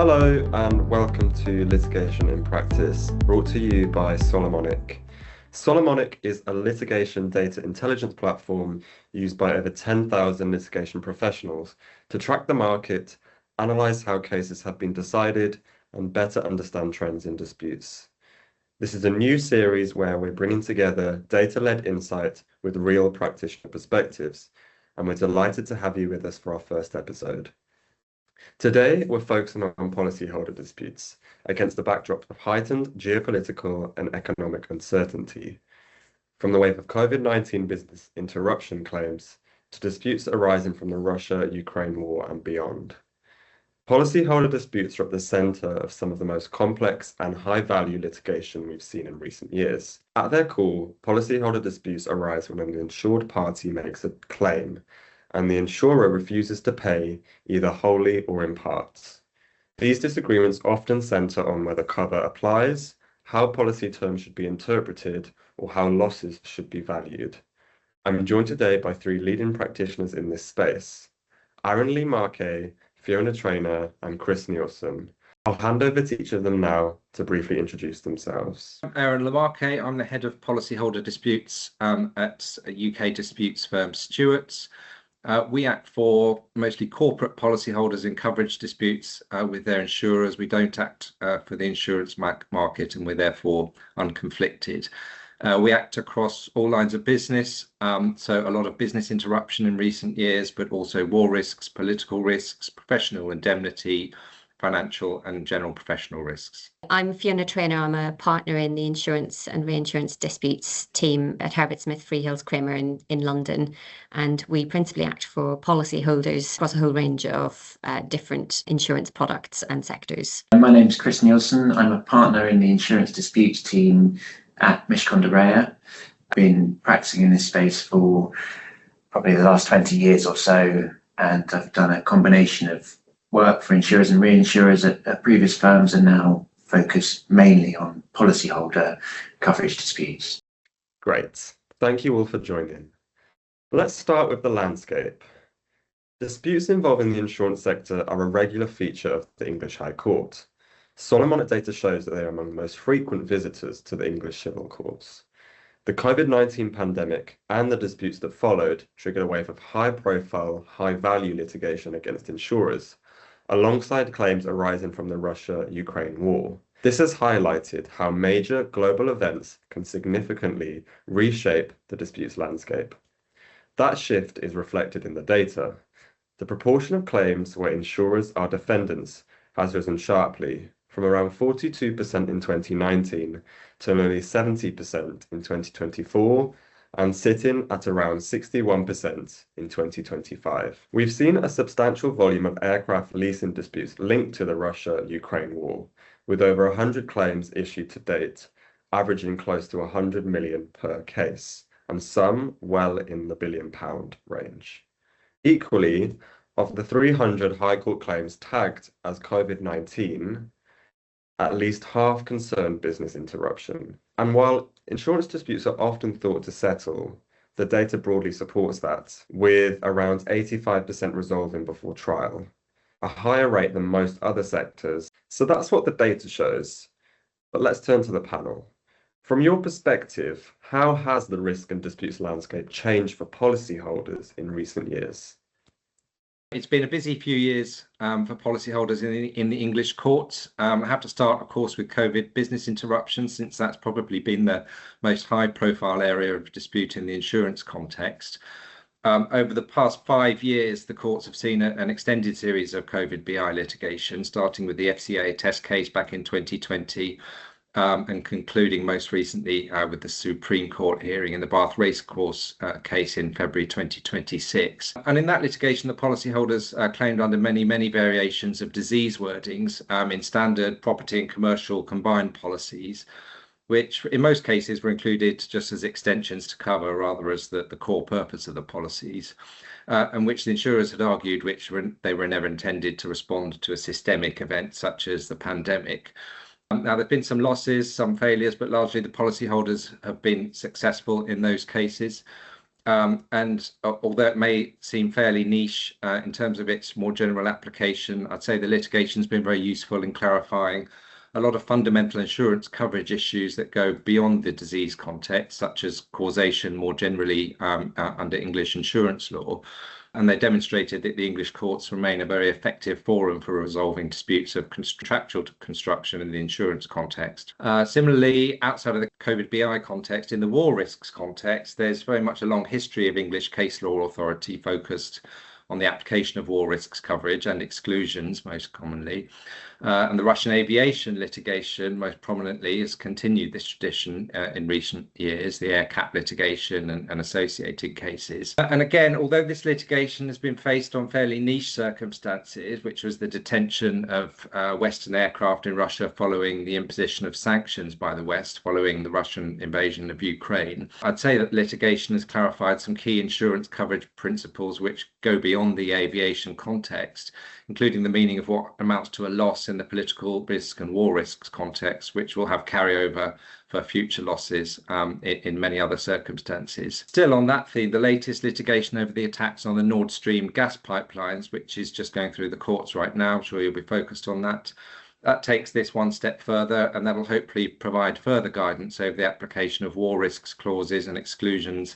Hello and welcome to Litigation in Practice, brought to you by Solomonic. Solomonic is a litigation data intelligence platform used by over 10,000 litigation professionals to track the market, analyze how cases have been decided, and better understand trends in disputes. This is a new series where we're bringing together data-led insight with real practitioner perspectives, and we're delighted to have you with us for our first episode. Today, we're focusing on policyholder disputes against the backdrop of heightened geopolitical and economic uncertainty, from the wave of COVID-19 business interruption claims to disputes arising from the Russia-Ukraine war and beyond. Policyholder disputes are at the center of some of the most complex and high-value litigation we've seen in recent years. At their core, policyholder disputes arise when an insured party makes a claim and the insurer refuses to pay either wholly or in parts. These disagreements often center on whether cover applies, how policy terms should be interpreted, or how losses should be valued. I'm joined today by three leading practitioners in this space: Aaron Le Marquer, Fiona Treanor, and Chris Neilson. I'll hand over to each of them now to briefly introduce themselves. I'm Aaron Le Marquer. I'm the head of policyholder disputes at a UK disputes firm Stewarts. We act for mostly corporate policyholders in coverage disputes with their insurers. We don't act for the insurance market, and we're therefore unconflicted. We act across all lines of business, so a lot of business interruption in recent years, but also war risks, political risks, professional indemnity, financial and general professional risks. I'm Fiona Treanor. I'm a partner in the insurance and reinsurance disputes team at Herbert Smith Freehills Kramer in London, and we principally act for policyholders across a whole range of different insurance products and sectors. My name's Chris Neilson. I'm a partner in the insurance disputes team at Mishcon de Reya. I've been practicing in this space for probably the last 20 years or so, and I've done a combination of work for insurers and reinsurers at previous firms, and now focus mainly on policyholder coverage disputes. Great. Thank you all for joining. Let's start with the landscape. Disputes involving the insurance sector are a regular feature of the English High Court. Solomonic data shows that they are among the most frequent visitors to the English civil courts. The COVID-19 pandemic and the disputes that followed triggered a wave of high-profile, high-value litigation against insurers, alongside claims arising from the Russia-Ukraine war. This has highlighted how major global events can significantly reshape the disputes landscape. That shift is reflected in the data. The proportion of claims where insurers are defendants has risen sharply, from around 42% in 2019 to nearly 70% in 2024, and sitting at around 61% in 2025. We've seen a substantial volume of aircraft leasing disputes linked to the Russia-Ukraine war, with over 100 claims issued to date, averaging close to 100 million per case, and some well in the £1 billion range. Equally, of the 300 High Court claims tagged as COVID-19, at least half concern business interruption. And while insurance disputes are often thought to settle, the data broadly supports that, with around 85% resolving before trial, a higher rate than most other sectors. So that's what the data shows. But let's turn to the panel. From your perspective, how has the risk and disputes landscape changed for policyholders in recent years? It's been a busy few years for policyholders in the English courts. I have to start, of course, with COVID business interruption, since that's probably been the most high-profile area of dispute in the insurance context. Over the past 5 years, the courts have seen an extended series of COVID BI litigation, starting with the FCA test case back in 2020, and concluding most recently with the Supreme Court hearing in the Bath Racecourse case in February 2026. And in that litigation, the policyholders claimed under many variations of disease wordings in standard property and commercial combined policies, which in most cases were included just as extensions to cover rather as the core purpose of the policies, and which the insurers had argued they were never intended to respond to a systemic event such as the pandemic. Now, there have been some losses, some failures, but largely the policyholders have been successful in those cases. And although it may seem fairly niche in terms of its more general application, I'd say the litigation has been very useful in clarifying a lot of fundamental insurance coverage issues that go beyond the disease context, such as causation more generally under English insurance law. And they demonstrated that the English courts remain a very effective forum for resolving disputes of contractual construction in the insurance context. Similarly, outside of the COVID BI context, in the war risks context, there's very much a long history of English case law authority focused on the application of war risks coverage and exclusions most commonly. And the Russian aviation litigation most prominently has continued this tradition in recent years, the air cap litigation and associated cases. And again, although this litigation has been faced on fairly niche circumstances, which was the detention of Western aircraft in Russia following the imposition of sanctions by the West following the Russian invasion of Ukraine, I'd say that litigation has clarified some key insurance coverage principles which go beyond the aviation context, including the meaning of what amounts to a loss in the political risk and war risks context, which will have carryover for future losses in many other circumstances. Still on that theme, the latest litigation over the attacks on the Nord Stream gas pipelines, which is just going through the courts right now, I'm sure you'll be focused on that. That takes this one step further, and that will hopefully provide further guidance over the application of war risks clauses and exclusions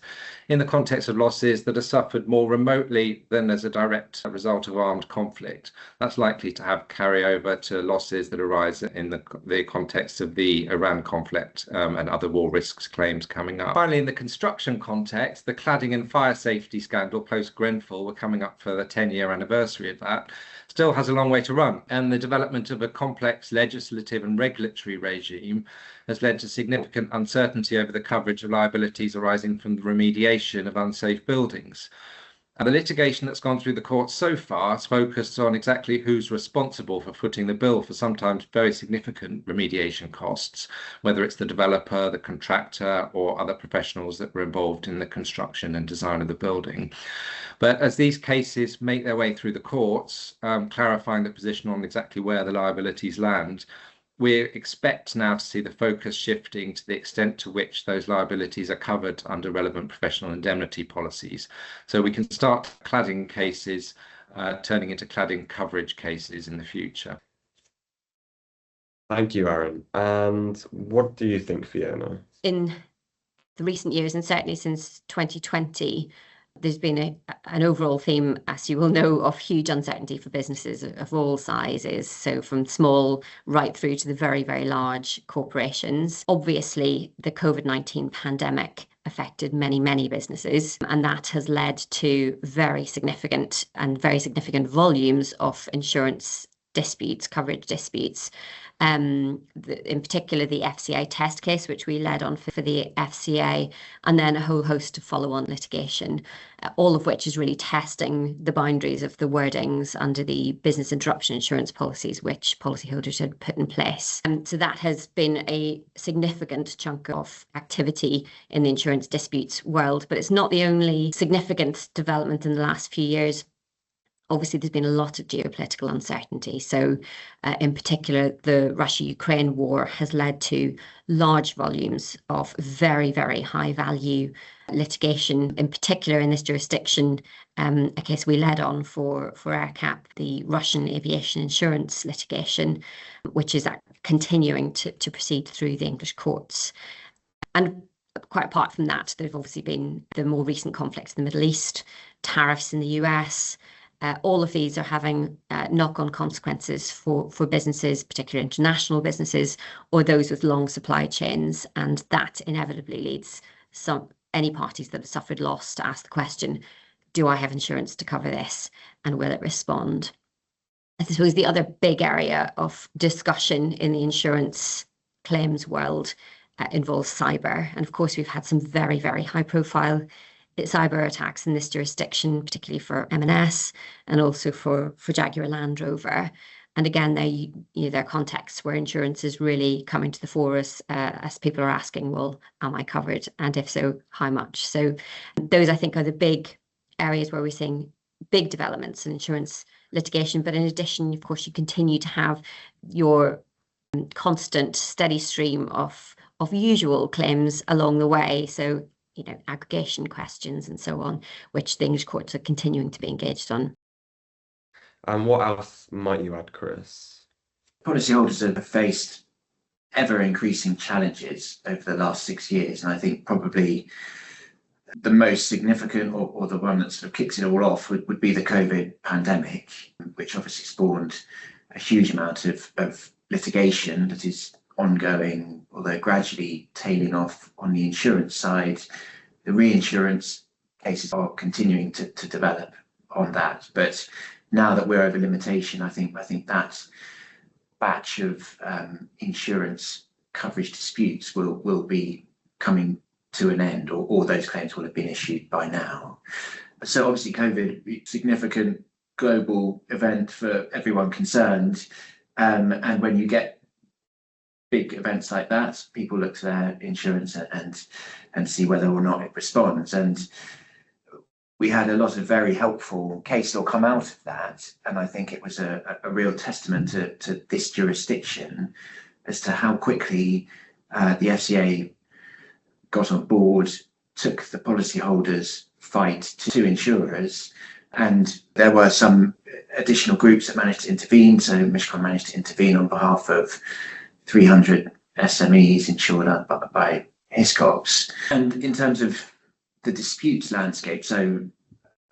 in the context of losses that are suffered more remotely than as a direct result of armed conflict. That's likely to have carryover to losses that arise in the context of the Iran conflict and other war risks claims coming up. Finally, in the construction context, the cladding and fire safety scandal post-Grenfell, we're coming up for the 10-year anniversary of that, still has a long way to run, and the development of a complex legislative and regulatory regime has led to significant uncertainty over the coverage of liabilities arising from the remediation of unsafe buildings. And the litigation that's gone through the courts so far has focused on exactly who's responsible for footing the bill for sometimes very significant remediation costs, whether it's the developer, the contractor, or other professionals that were involved in the construction and design of the building. But as these cases make their way through the courts, clarifying the position on exactly where the liabilities land, we expect now to see the focus shifting to the extent to which those liabilities are covered under relevant professional indemnity policies. So we can start cladding cases turning into cladding coverage cases in the future. Thank you, Aaron. And what do you think, Fiona? In the recent years, and certainly since 2020, there's been an overall theme, as you will know, of huge uncertainty for businesses of all sizes. So from small right through to the very, very large corporations. Obviously, the COVID-19 pandemic affected many, many businesses, and that has led to very significant volumes of insurance disputes, coverage disputes. In particular, the FCA test case, which we led on for the FCA, and then a whole host of follow-on litigation, all of which is really testing the boundaries of the wordings under the business interruption insurance policies which policyholders had put in place. So that has been a significant chunk of activity in the insurance disputes world, but it's not the only significant development in the last few years. Obviously, there's been a lot of geopolitical uncertainty. So in particular, the Russia-Ukraine war has led to large volumes of very, very high value litigation, in particular in this jurisdiction, a case we led on for AirCap, the Russian aviation insurance litigation, which is continuing to proceed through the English courts. And quite apart from that, there have obviously been the more recent conflicts in the Middle East, tariffs in the US. All of these are having knock-on consequences for businesses, particularly international businesses, or those with long supply chains. And that inevitably leads any parties that have suffered loss to ask the question, do I have insurance to cover this? And will it respond? I suppose the other big area of discussion in the insurance claims world involves cyber. And of course, we've had some very, very high-profile cyber attacks in this jurisdiction, particularly for M&S and also for Jaguar Land Rover. And again, there are contexts where insurance is really coming to the fore as people are asking, well, am I covered? And if so, how much? So those, I think, are the big areas where we're seeing big developments in insurance litigation. But in addition, of course, you continue to have your constant steady stream of usual claims along the way. So aggregation questions and so on, which the English courts are continuing to be engaged on. And what else might you add, Chris? Policyholders have faced ever increasing challenges over the last 6 years, and I think probably the most significant or the one that sort of kicks it all off would be the COVID pandemic, which obviously spawned a huge amount of litigation that is ongoing, although gradually tailing off on the insurance side. The reinsurance cases are continuing to develop on that, but now that we're over limitation, I think that batch of insurance coverage disputes will be coming to an end, or those claims will have been issued by now. So obviously COVID, significant global event for everyone concerned, and when you get big events like that, people look to their insurance and see whether or not it responds. And we had a lot of very helpful case law come out of that, and I think it was a real testament to this jurisdiction as to how quickly the FCA got on board, took the policyholders' fight to insurers, and there were some additional groups that managed to intervene. So Mishcon managed to intervene on behalf of 300 SMEs insured by Hiscox. And in terms of the disputes landscape, so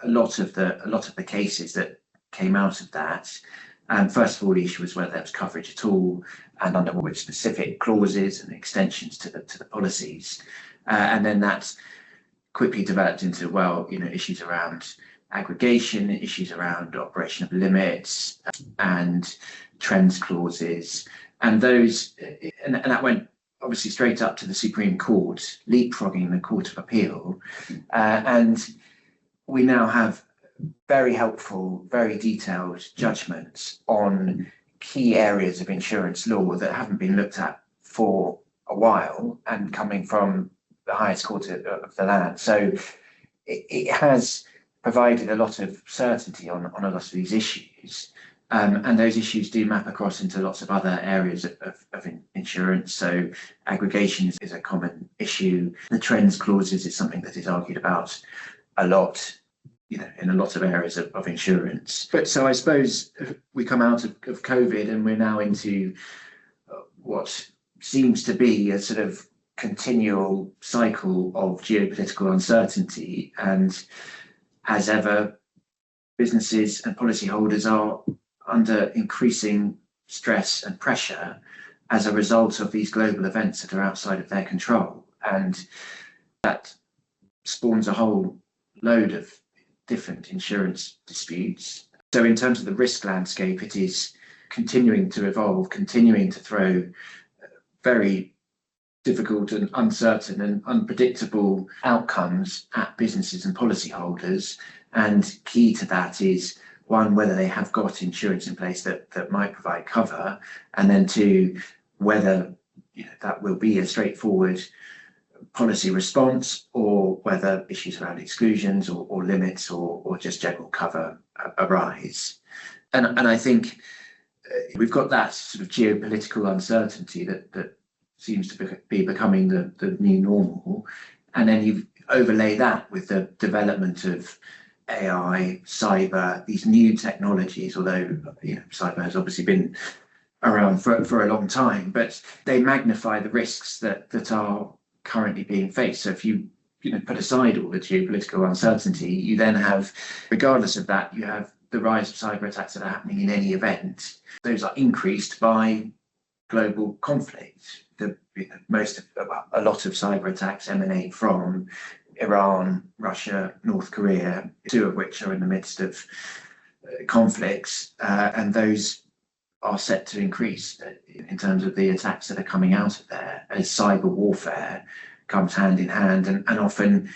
a lot of the cases that came out of that, first of all, the issue was whether there was coverage at all, and under which specific clauses and extensions to the policies, and then that quickly developed into issues around aggregation, issues around operation of limits, and trends clauses, and that went obviously straight up to the Supreme Court, leapfrogging the Court of Appeal, and we now have very helpful, very detailed judgments on key areas of insurance law that haven't been looked at for a while, and coming from the highest court of the land. So it has provided a lot of certainty on a lot of these issues. And those issues do map across into lots of other areas of insurance. So aggregation is a common issue. The trends clauses is something that is argued about a lot, in a lot of areas of insurance. But so I suppose we come out of COVID and we're now into what seems to be a sort of continual cycle of geopolitical uncertainty. And as ever, businesses and policyholders are under increasing stress and pressure as a result of these global events that are outside of their control. And that spawns a whole load of different insurance disputes. So in terms of the risk landscape, it is continuing to evolve, continuing to throw very difficult and uncertain and unpredictable outcomes at businesses and policyholders. And key to that is, one, whether they have got insurance in place that might provide cover, and then two, whether that will be a straightforward policy response, or whether issues around exclusions or limits or just general cover arise. And I think we've got that sort of geopolitical uncertainty that seems to be becoming the new normal, and then you overlay that with the development of AI, cyber, these new technologies, although cyber has obviously been around for a long time, but they magnify the risks that are currently being faced. So if you put aside all the geopolitical uncertainty, you then have, regardless of that, you have the rise of cyber attacks that are happening in any event. Those are increased by global conflict. A lot of cyber attacks emanate from Iran, Russia, North Korea, two of which are in the midst of conflicts, and those are set to increase in terms of the attacks that are coming out of there, as cyber warfare comes hand in hand, and often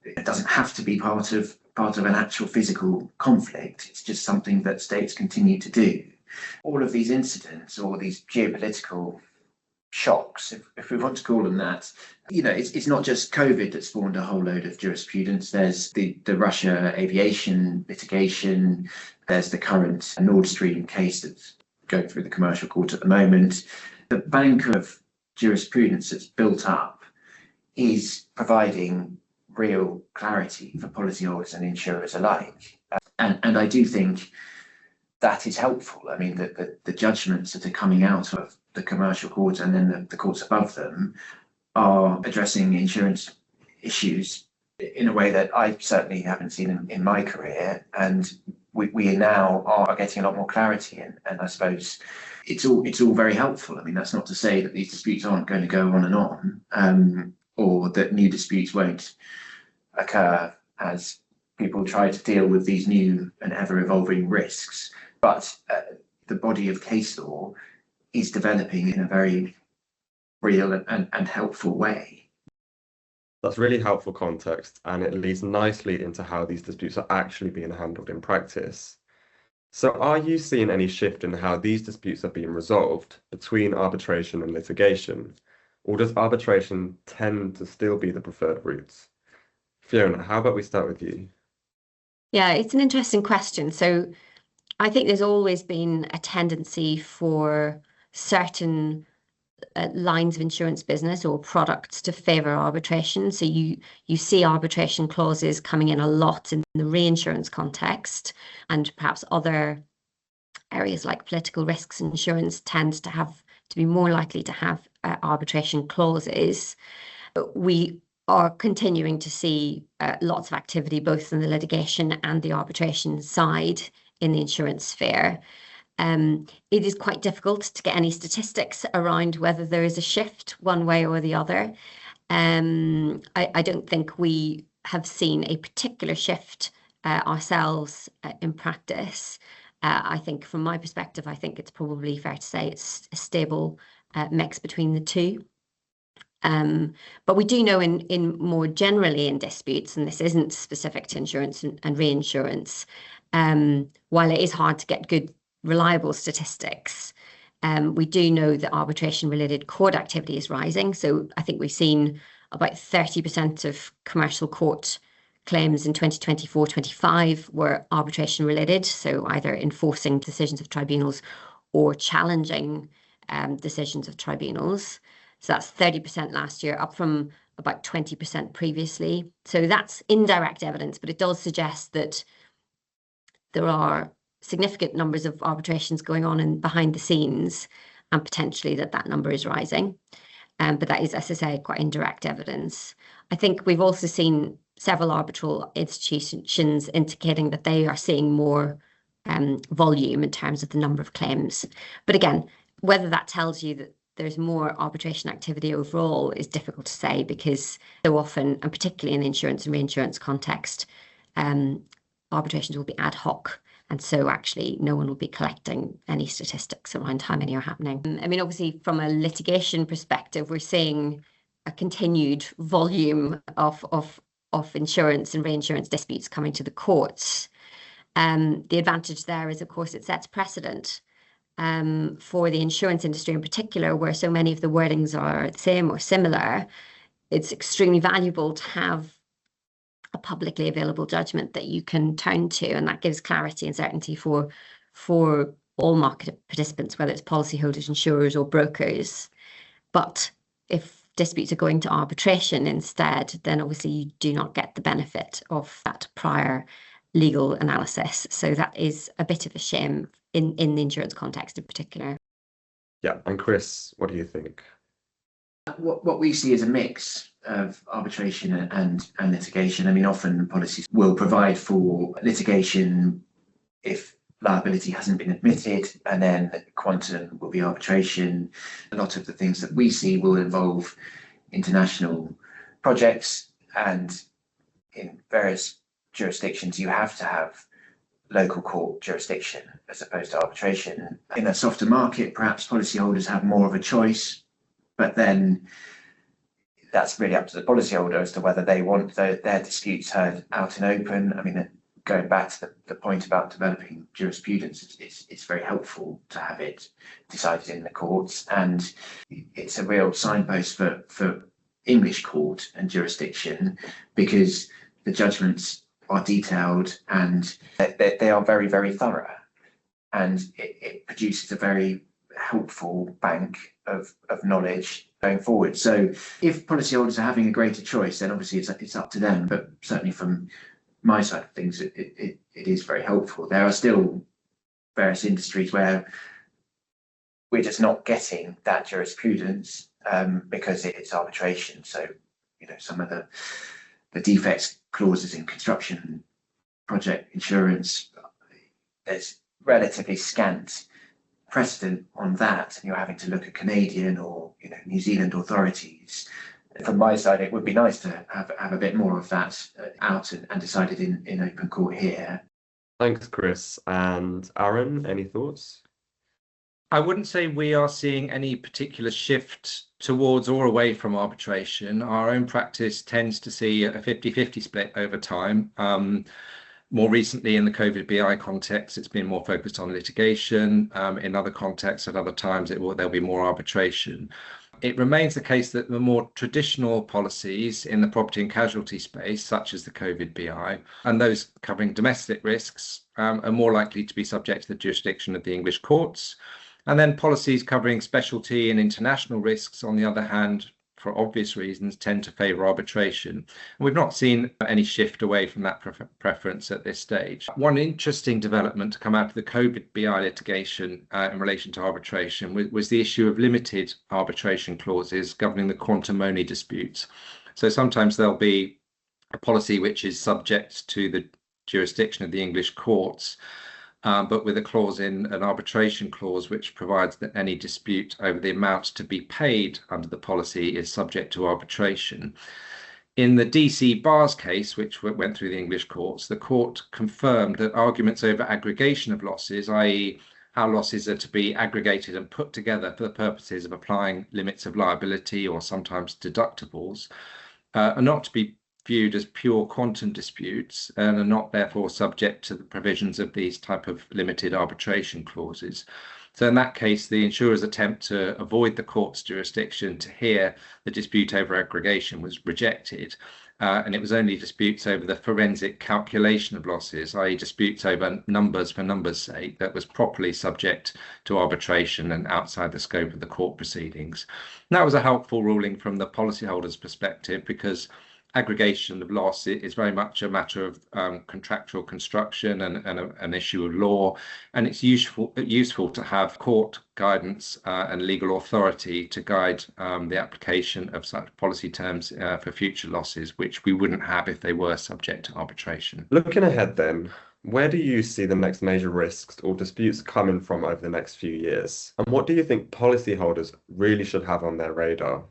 it doesn't have to be part of an actual physical conflict. It's just something that states continue to do. All of these incidents, or these geopolitical shocks, if we want to call them that, it's not just COVID that spawned a whole load of jurisprudence. There's the Russia aviation litigation, there's the current Nord Stream case that's going through the commercial court at the moment. The bank of jurisprudence that's built up is providing real clarity for policyholders and insurers alike. And I do think that is helpful. I mean, the judgments that are coming out of the commercial court and then the courts above them are addressing insurance issues in a way that I certainly haven't seen in my career. And we now are getting a lot more clarity, and I suppose it's all very helpful. I mean, that's not to say that these disputes aren't going to go on and on, or that new disputes won't occur as people try to deal with these new and ever-evolving risks. But the body of case law is developing in a very real and helpful way. That's really helpful context, and it leads nicely into how these disputes are actually being handled in practice. So are you seeing any shift in how these disputes are being resolved between arbitration and litigation? Or does arbitration tend to still be the preferred route? Fiona, how about we start with you? Yeah, it's an interesting question. So I think there's always been a tendency for certain lines of insurance business or products to favour arbitration. So you see arbitration clauses coming in a lot in the reinsurance context, and perhaps other areas like political risks insurance tends to be more likely to have arbitration clauses. We are continuing to see lots of activity both in the litigation and the arbitration side in the insurance sphere. It is quite difficult to get any statistics around whether there is a shift one way or the other. I don't think we have seen a particular shift ourselves in practice. I think from my perspective, I think it's probably fair to say it's a stable mix between the two. But we do know in more generally in disputes, and this isn't specific to insurance and reinsurance, while it is hard to get good reliable statistics, we do know that arbitration-related court activity is rising. So I think we've seen about 30% of commercial court claims in 2024-25 were arbitration-related, so either enforcing decisions of tribunals or challenging decisions of tribunals. So that's 30% last year, up from about 20% previously. So that's indirect evidence, but it does suggest that there are significant numbers of arbitrations going on behind the scenes, and potentially that number is rising. But that is, as I say, quite indirect evidence. I think we've also seen several arbitral institutions indicating that they are seeing more volume in terms of the number of claims. But again, whether that tells you that there's more arbitration activity overall is difficult to say, because so often, and particularly in the insurance and reinsurance context, arbitrations will be ad hoc. And so actually no one will be collecting any statistics around how many are happening. I mean, obviously from a litigation perspective, we're seeing a continued volume of insurance and reinsurance disputes coming to the courts. The advantage there is, of course, it sets precedent for the insurance industry in particular, where so many of the wordings are the same or similar. It's extremely valuable to have a publicly available judgment that you can turn to, and that gives clarity and certainty for all market participants, whether it's policyholders, insurers, or brokers. But if disputes are going to arbitration instead, then obviously you do not get the benefit of that prior legal analysis. So that is a bit of a shame in the insurance context in particular. Yeah, and Chris, what do you think? What we see is a mix of arbitration and litigation. I mean, often policies will provide for litigation if liability hasn't been admitted, and then quantum will be arbitration. A lot of the things that we see will involve international projects, and in various jurisdictions you have to have local court jurisdiction as opposed to arbitration. In a softer market, perhaps policyholders have more of a choice, but then that's really up to the policyholder as to whether they want their disputes heard out in open. I mean, going back to the point about developing jurisprudence, it's very helpful to have it decided in the courts, and it's a real signpost for English court and jurisdiction, because the judgments are detailed and they are very, very thorough, and it produces a very helpful bank of knowledge going forward. So if policyholders are having a greater choice, then obviously it's up to them. But certainly from my side of things, it is very helpful. There are still various industries where we're just not getting that jurisprudence because it's arbitration. So, some of the defects clauses in construction project insurance, there's relatively scant precedent on that, and you're having to look at Canadian or New Zealand authorities. From my side, it would be nice to have a bit more of that out and decided in open court here. Thanks, Chris. And Aaron, any thoughts? I wouldn't say we are seeing any particular shift towards or away from arbitration. Our own practice tends to see a 50-50 split over time. More recently, in the COVID BI context, it's been more focused on litigation. In other contexts, at other times, there'll be more arbitration. It remains the case that the more traditional policies in the property and casualty space, such as the COVID BI, and those covering domestic risks, are more likely to be subject to the jurisdiction of the English courts. And then policies covering specialty and international risks, on the other hand, for obvious reasons, tend to favour arbitration. And we've not seen any shift away from that preference at this stage. One interesting development to come out of the COVID BI litigation in relation to arbitration was the issue of limited arbitration clauses governing the quantum only disputes. So sometimes there'll be a policy which is subject to the jurisdiction of the English courts, but with a clause in an arbitration clause which provides that any dispute over the amount to be paid under the policy is subject to arbitration. In the DC Bars case, which went through the English courts, the court confirmed that arguments over aggregation of losses, i.e. how losses are to be aggregated and put together for the purposes of applying limits of liability or sometimes deductibles, are not to be viewed as pure quantum disputes and are not therefore subject to the provisions of these type of limited arbitration clauses. So in that case, the insurer's attempt to avoid the court's jurisdiction to hear the dispute over aggregation was rejected, and it was only disputes over the forensic calculation of losses, i.e. disputes over numbers for numbers' sake, that was properly subject to arbitration and outside the scope of the court proceedings. And that was a helpful ruling from the policyholder's perspective, because aggregation of loss is very much a matter of contractual construction and an issue of law, and it's useful to have court guidance and legal authority to guide the application of such policy terms for future losses, which we wouldn't have if they were subject to arbitration. Looking ahead then, where do you see the next major risks or disputes coming from over the next few years? And what do you think policyholders really should have on their radar?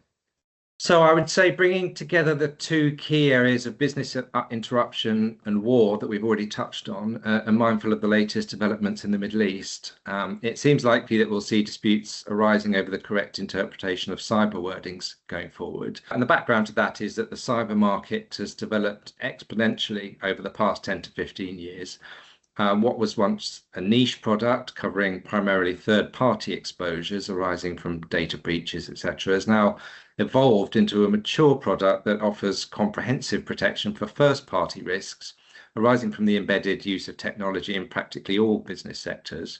So I would say bringing together the two key areas of business interruption and war that we've already touched on, and mindful of the latest developments in the Middle East, it seems likely that we'll see disputes arising over the correct interpretation of cyber wordings going forward. And the background to that is that the cyber market has developed exponentially over the past 10 to 15 years. What was once a niche product covering primarily third-party exposures arising from data breaches, etc., has now evolved into a mature product that offers comprehensive protection for first-party risks arising from the embedded use of technology in practically all business sectors.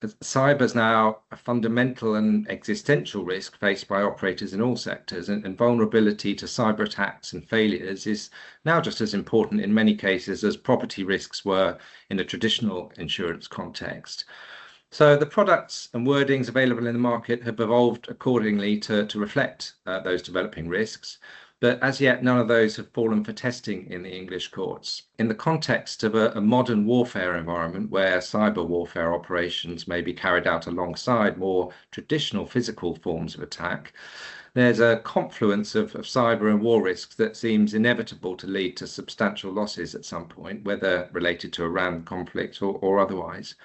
Cyber is now a fundamental and existential risk faced by operators in all sectors, and vulnerability to cyber attacks and failures is now just as important in many cases as property risks were in a traditional insurance context. So the products and wordings available in the market have evolved accordingly to reflect those developing risks, but as yet none of those have fallen for testing in the English courts. In the context of a modern warfare environment where cyber warfare operations may be carried out alongside more traditional physical forms of attack, there's a confluence of cyber and war risks that seems inevitable to lead to substantial losses at some point, whether related to Iran conflict or otherwise.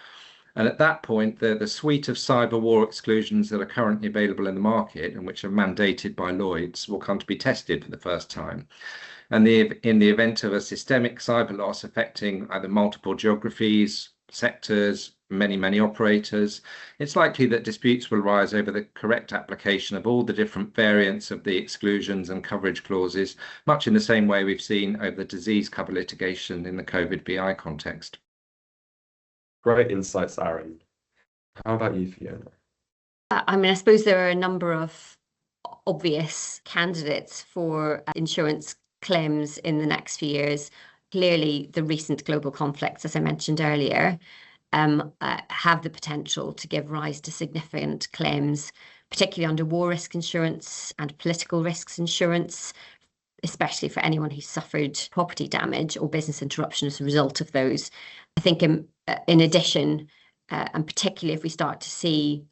And at that point, the suite of cyber war exclusions that are currently available in the market and which are mandated by Lloyd's will come to be tested for the first time. And in the event of a systemic cyber loss affecting either multiple geographies, sectors, many operators, it's likely that disputes will arise over the correct application of all the different variants of the exclusions and coverage clauses, much in the same way we've seen over the disease cover litigation in the COVID BI context. Great insights, Aaron. How about you, Fiona? I mean, I suppose there are a number of obvious candidates for insurance claims in the next few years. Clearly, the recent global conflicts, as I mentioned earlier, have the potential to give rise to significant claims, particularly under war risk insurance and political risks insurance, especially for anyone who suffered property damage or business interruption as a result of those. I think in addition, and particularly if we start to see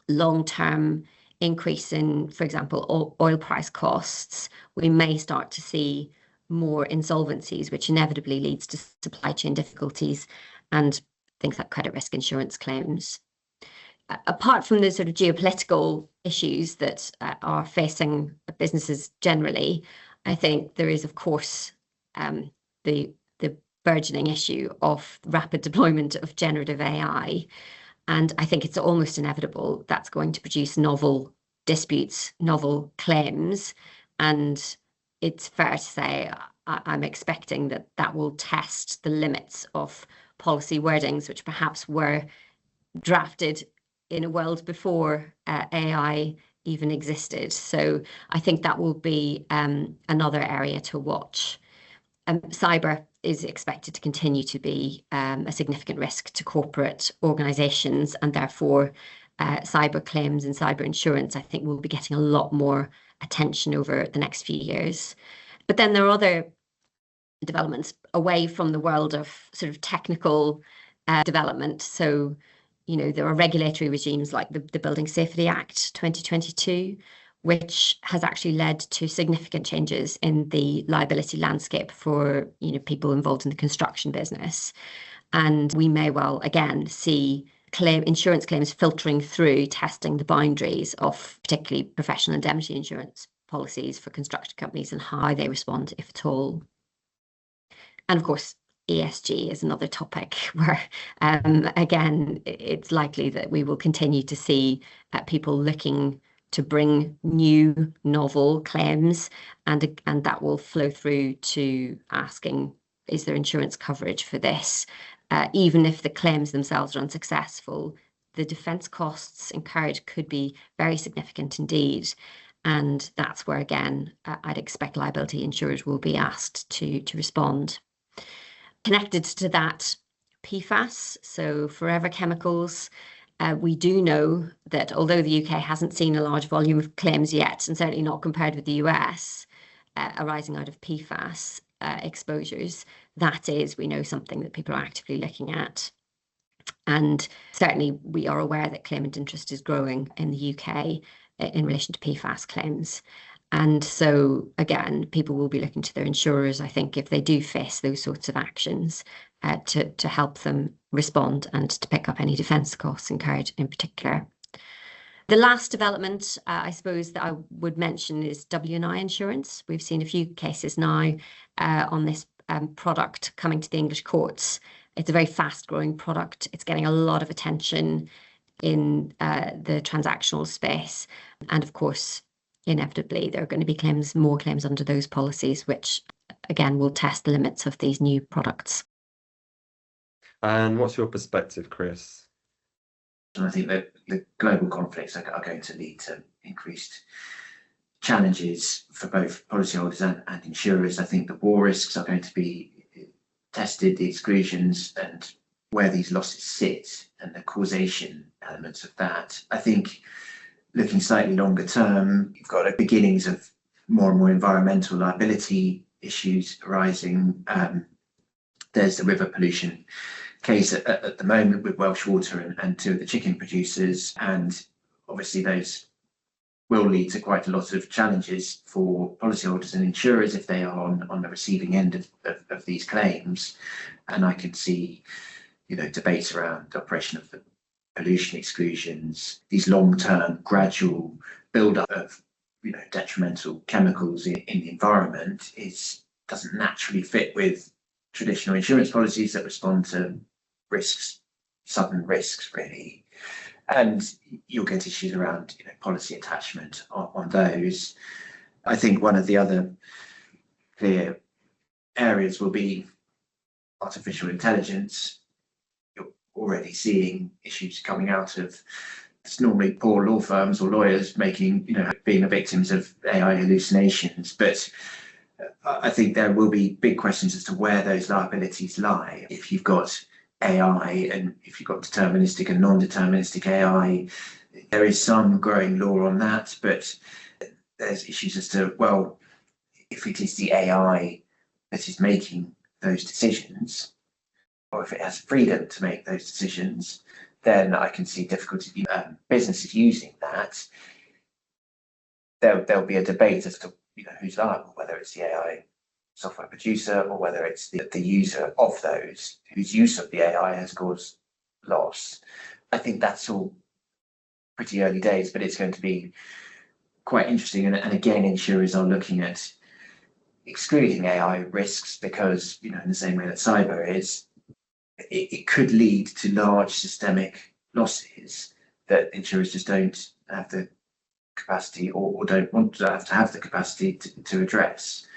long-term increase in, for example, oil price costs, we may start to see more insolvencies, which inevitably leads to supply chain difficulties and things like credit risk insurance claims. Apart from the sort of geopolitical issues that are facing businesses generally, I think there is, of course, the burgeoning issue of rapid deployment of generative AI. And I think it's almost inevitable that's going to produce novel disputes, novel claims. And it's fair to say I'm expecting that will test the limits of policy wordings, which perhaps were drafted in a world before AI even existed. So I think that will be another area to watch. Cyber is expected to continue to be a significant risk to corporate organisations, and therefore cyber claims and cyber insurance, I think, will be getting a lot more attention over the next few years. But then there are other developments away from the world of sort of technical development. So, you know, there are regulatory regimes like the Building Safety Act 2022, which has actually led to significant changes in the liability landscape for, you know, people involved in the construction business. And we may well again see insurance claims filtering through, testing the boundaries of particularly professional indemnity insurance policies for construction companies and how they respond, if at all. And of course, ESG is another topic where, again, it's likely that we will continue to see people looking to bring new, novel claims, and that will flow through to asking, is there insurance coverage for this? Even if the claims themselves are unsuccessful, the defence costs incurred could be very significant indeed. And that's where, again, I'd expect liability insurers will be asked to respond. Connected to that, PFAS, so forever chemicals. We do know that although the UK hasn't seen a large volume of claims yet, and certainly not compared with the US, arising out of PFAS exposures, that is, we know, something that people are actively looking at. And certainly we are aware that claimant interest is growing in the UK in relation to PFAS claims. And so, again, people will be looking to their insurers, I think, if they do face those sorts of actions, to help them respond and to pick up any defence costs incurred in particular. The last development, I suppose, that I would mention is W&I insurance. We've seen a few cases now on this product coming to the English courts. It's a very fast-growing product. It's getting a lot of attention in the transactional space. And of course, inevitably, there are going to be more claims under those policies, which, again, will test the limits of these new products. And what's your perspective, Chris? And I think that the global conflicts are going to lead to increased challenges for both policyholders and insurers. I think the war risks are going to be tested, the exclusions and where these losses sit and the causation elements of that. I think looking slightly longer term, you've got beginnings of more and more environmental liability issues arising. There's the river pollution case at the moment with Welsh Water and two of the chicken producers, and obviously those will lead to quite a lot of challenges for policyholders and insurers if they are on the receiving end of these claims. And I can see, you know, debates around the operation of the pollution exclusions, these long-term gradual build-up of, you know, detrimental chemicals in the environment doesn't naturally fit with traditional insurance policies that respond to risks, sudden risks, really. And you'll get issues around, you know, policy attachment on those. I think one of the other clear areas will be artificial intelligence. You're already seeing issues coming out of it's normally poor law firms or lawyers being the victims of AI hallucinations. But I think there will be big questions as to where those liabilities lie. If you've got AI and if you've got deterministic and non-deterministic AI, there is some growing law on that, but there's issues as to, well, if it is the AI that is making those decisions, or if it has freedom to make those decisions, then I can see difficulty businesses using that. There'll be a debate as to who's liable, whether it's the AI software producer or whether it's the user of those whose use of the AI has caused loss. I think that's all pretty early days, but it's going to be quite interesting. And again, insurers are looking at excluding AI risks because, in the same way that cyber is, it could lead to large systemic losses that insurers just don't have the capacity or don't want to have the capacity to address.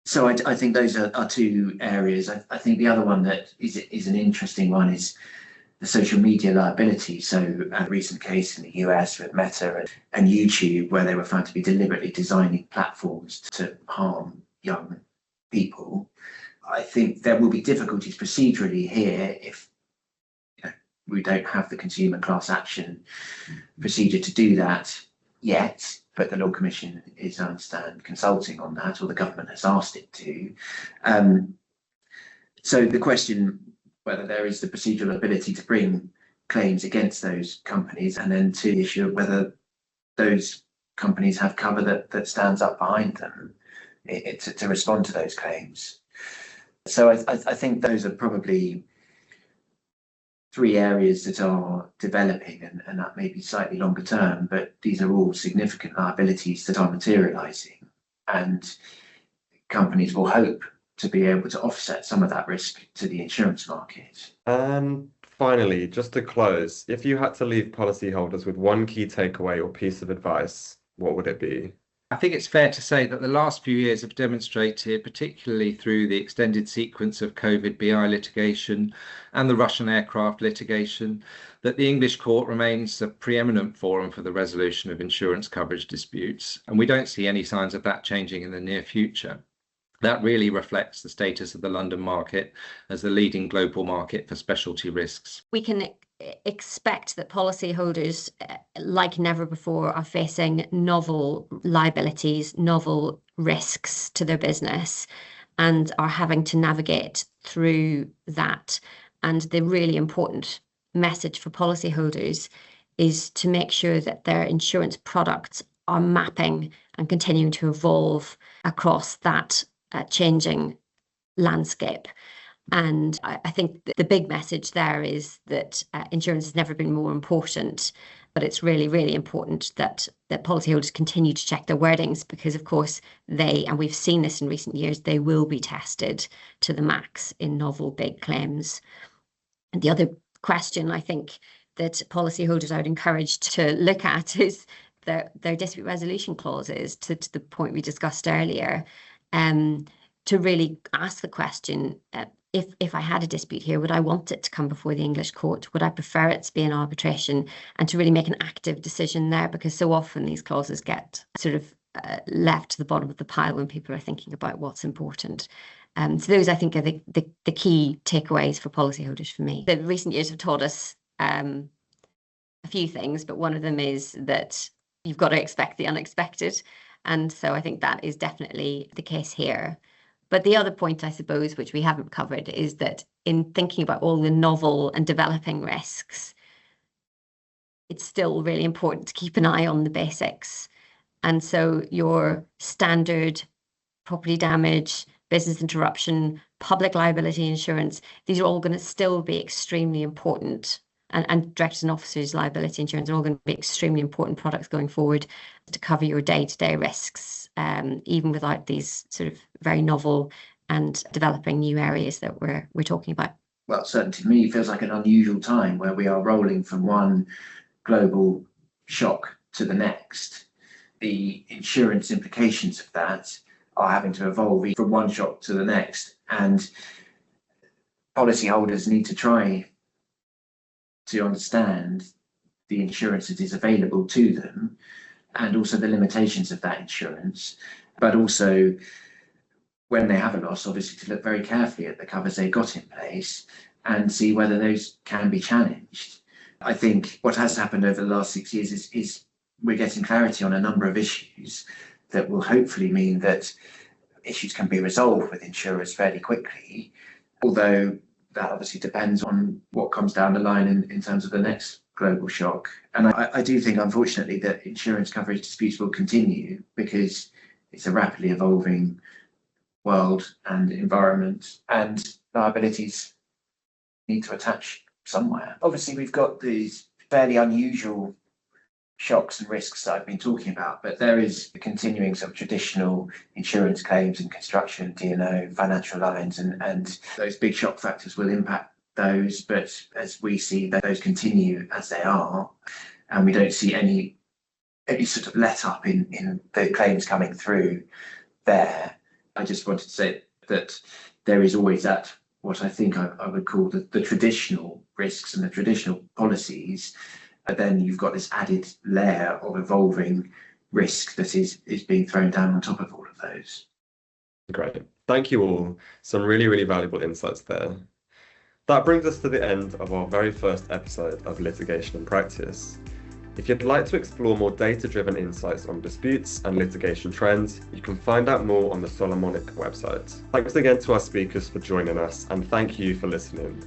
So I think those are two areas. I think the other one that is an interesting one is the social media liability. So a recent case in the US with Meta and YouTube, where they were found to be deliberately designing platforms to harm young people. I think there will be difficulties procedurally here if we don't have the consumer class action procedure to do that yet, but the Law Commission is, I understand, consulting on that, or the government has asked it to. So the question whether there is the procedural ability to bring claims against those companies, and then to the issue of whether those companies have cover that stands up behind them to respond to those claims. So I think those are probably three areas that are developing, and that may be slightly longer term, but these are all significant liabilities that are materializing, and companies will hope to be able to offset some of that risk to the insurance market. And finally, just to close, if you had to leave policyholders with one key takeaway or piece of advice, what would it be? I think it's fair to say that the last few years have demonstrated, particularly through the extended sequence of COVID BI litigation and the Russian aircraft litigation, that the English court remains a preeminent forum for the resolution of insurance coverage disputes, and we don't see any signs of that changing in the near future. That really reflects the status of the London market as the leading global market for specialty risks. We can expect that policyholders, like never before, are facing novel liabilities, novel risks to their business, and are having to navigate through that. And the really important message for policyholders is to make sure that their insurance products are mapping and continuing to evolve across that changing landscape. And I think the big message there is that insurance has never been more important, but it's really, really important that policyholders continue to check their wordings, because of course and we've seen this in recent years, they will be tested to the max in novel big claims. And the other question I think that policyholders I would encourage to look at is their dispute resolution clauses, to the point we discussed earlier, to really ask the question, if I had a dispute here, would I want it to come before the English court? Would I prefer it to be an arbitration? And to really make an active decision there, because so often these clauses get sort of left to the bottom of the pile when people are thinking about what's important. So those, I think, are the key takeaways for policyholders for me. The recent years have taught us a few things, but one of them is that you've got to expect the unexpected. And so I think that is definitely the case here. But the other point, I suppose, which we haven't covered, is that in thinking about all the novel and developing risks, it's still really important to keep an eye on the basics. And so your standard property damage, business interruption, public liability insurance, these are all going to still be extremely important. And directors and officers liability insurance are all going to be extremely important products going forward to cover your day-to-day risks, even without these sort of very novel and developing new areas that we're talking about. Well, certainly to me, it feels like an unusual time where we are rolling from one global shock to the next. The insurance implications of that are having to evolve from one shock to the next, and policyholders need to try to understand the insurance that is available to them, and also the limitations of that insurance, but also when they have a loss, obviously to look very carefully at the covers they've got in place and see whether those can be challenged. I think what has happened over the last 6 years is we're getting clarity on a number of issues that will hopefully mean that issues can be resolved with insurers fairly quickly, although that obviously depends on what comes down the line in terms of the next global shock. And I do think, unfortunately, that insurance coverage disputes will continue because it's a rapidly evolving world and environment, and liabilities need to attach somewhere. Obviously, we've got these fairly unusual shocks and risks that I've been talking about, but there is the continuing sort of traditional insurance claims in construction, D&O, financial lines, and those big shock factors will impact those. But as we see that those continue as they are, and we don't see any sort of let up in the claims coming through there, I just wanted to say that there is always that, what I think I would call the traditional risks and the traditional policies, but then you've got this added layer of evolving risk that is being thrown down on top of all of those. Great. Thank you all. Some really, really valuable insights there. That brings us to the end of our very first episode of Litigation in Practice. If you'd like to explore more data-driven insights on disputes and litigation trends, you can find out more on the Solomonic website. Thanks again to our speakers for joining us, and thank you for listening.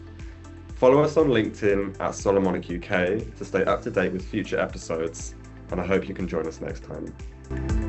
Follow us on LinkedIn at Solomonic UK to stay up to date with future episodes, and I hope you can join us next time.